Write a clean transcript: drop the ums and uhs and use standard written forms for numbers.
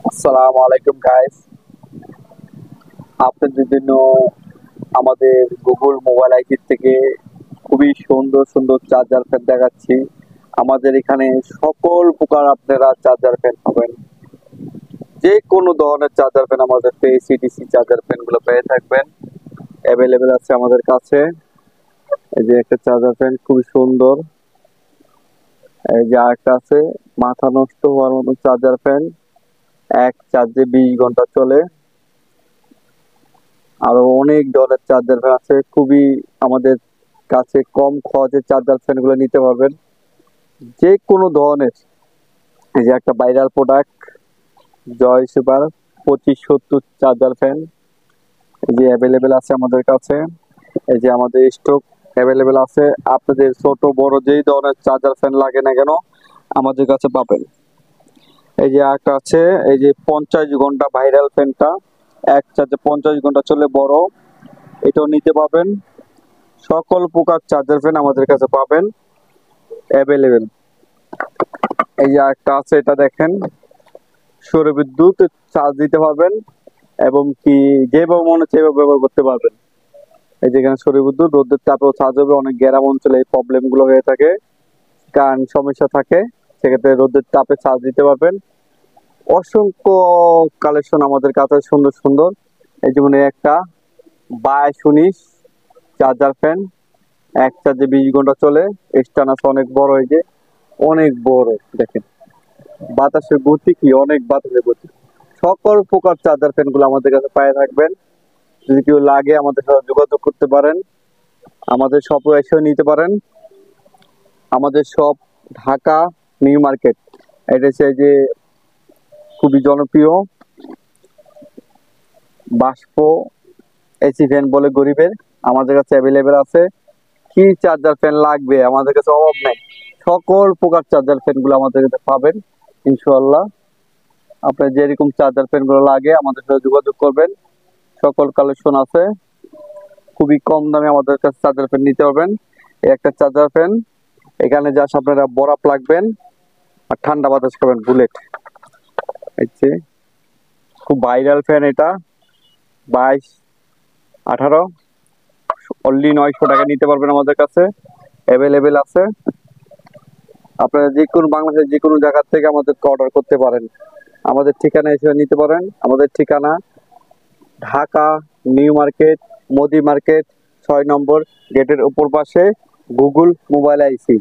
আসসালামু আলাইকুম গাইস। আপনাদের জন্য আমাদের গুগল মোবাইল আইটি থেকে খুবই সুন্দর সুন্দর চার্জার ফ্যান দেখাচ্ছি। আমাদের এখানে সকল প্রকার আপনারা চার্জার ফ্যান পাবেন। যে কোনো ধরনের চার্জার ফ্যান আমাদের এসি ডিসি চার্জার ফ্যান গুলো পেয়ে থাকবেন। অ্যাভেলেবেল আছে আমাদের কাছে। এই যে একটা চার্জার ফ্যান খুবই সুন্দর। এই যে আরেকটা আছে মাথা নষ্ট হওয়ার মতো চার্জার ফ্যান, এক চার্জে 20 ঘন্টা চলে। আরো অনেক ধরনের চার্জার ফ্যান আছে, খুবই আমাদের কাছে কম খরচে চার্জার ফ্যান গুলো নিতে পারবেন যে কোনো ধরনের। এই যে একটা ভাইরাল প্রোডাক্ট জয় সুপার 2570 চার্জার ফ্যান, এই যে অ্যাভেলেবেল আছে আমাদের কাছে। এই যে আমাদের স্টক অ্যাভেলেবেল আছে। আপনাদের ছোট বড় যেই ধরনের চার্জার ফ্যান লাগে না কেন আমাদের কাছে পাবেন। এই যে একটা আছে, এই যে 50 ঘন্টা ভাইরাল ফ্যানটা, এক চার্জে 50 ঘন্টা চলে বড়, এটাও নিতে পাবেন। সকল প্রকার চার্জার ফ্যান আমাদের কাছে পাবেন অ্যাভেলেবেল। এই যে একটা আছে, এটা দেখেন সৌর বিদ্যুৎ চার্জ দিতে পারবেন এবং কি যেভাবে মনে হচ্ছে এভাবে ব্যবহার করতে পারবেন। এই যে এখানে সৌর বিদ্যুৎ রোদের তাপেও চার্জ হবে। অনেক গ্রাম অঞ্চলে এই প্রবলেম গুলো হয়ে থাকে, কারেন্ট সমস্যা থাকে, সেক্ষেত্রে রোদের তাপে চার্জ দিতে পারবেন। অসংখ্য কালেকশন আমাদের কাছে সুন্দর সুন্দর। এই যেমন একটা 2219 চার্জার ফ্যান, এক চার্জে 20 ঘন্টা চলে, স্টানাস অনেক বড়, এই যে অনেক বড় দেখেন, বাতাসের গতি কি, অনেক বাতাসের গতি। সকল প্রকার চার্জার ফ্যান গুলো আমাদের কাছে পেয়ে থাকবেন। যদি কেউ লাগে আমাদের সাথে যোগাযোগ করতে পারেন, আমাদের শপে এসে নিতে পারেন। আমাদের শপ ঢাকা নিউ মার্কেট। এটা হচ্ছে যে খুবই জনপ্রিয় বাষ্প এসি ফ্যান বলে গরিবের, আমাদের কাছে অ্যাভেলেবেল আছে। কি চার্জার ফ্যান লাগবে আমাদের কাছে অভাব নাই। সকল প্রকার চার্জার ফ্যান গুলো আমাদের কাছে পাবেন ইনশাআল্লাহ। আপনার যেরকম চার্জার ফ্যান গুলো লাগে আমাদের সাথে যোগাযোগ করবেন। সকল কালেকশন আছে, খুবই কম দামে আমাদের কাছে চার্জার ফ্যান নিতে পারবেন। এই একটা চার্জার ফ্যান, এখানে জাস্ট আপনারা বরফ লাগবেন আর ঠান্ডা বাতাস খাবেন। বুলেট, এই যে খুব ভাইরাল ফ্যান এটা, 2218, অনলি 900 টাকা নিতে পারবেন আমাদের কাছে অ্যাভেলেবেল আছে। আপনারা যে কোনো বাংলাদেশের যে কোনো জায়গা থেকে আমাদেরকে অর্ডার করতে পারেন, আমাদের ঠিকানা এসে নিতে পারেন। আমাদের ঠিকানা Dhaka new market, Modi market, 6 নম্বর গেটের উপর পাশে গুগল মোবাইল আইসি।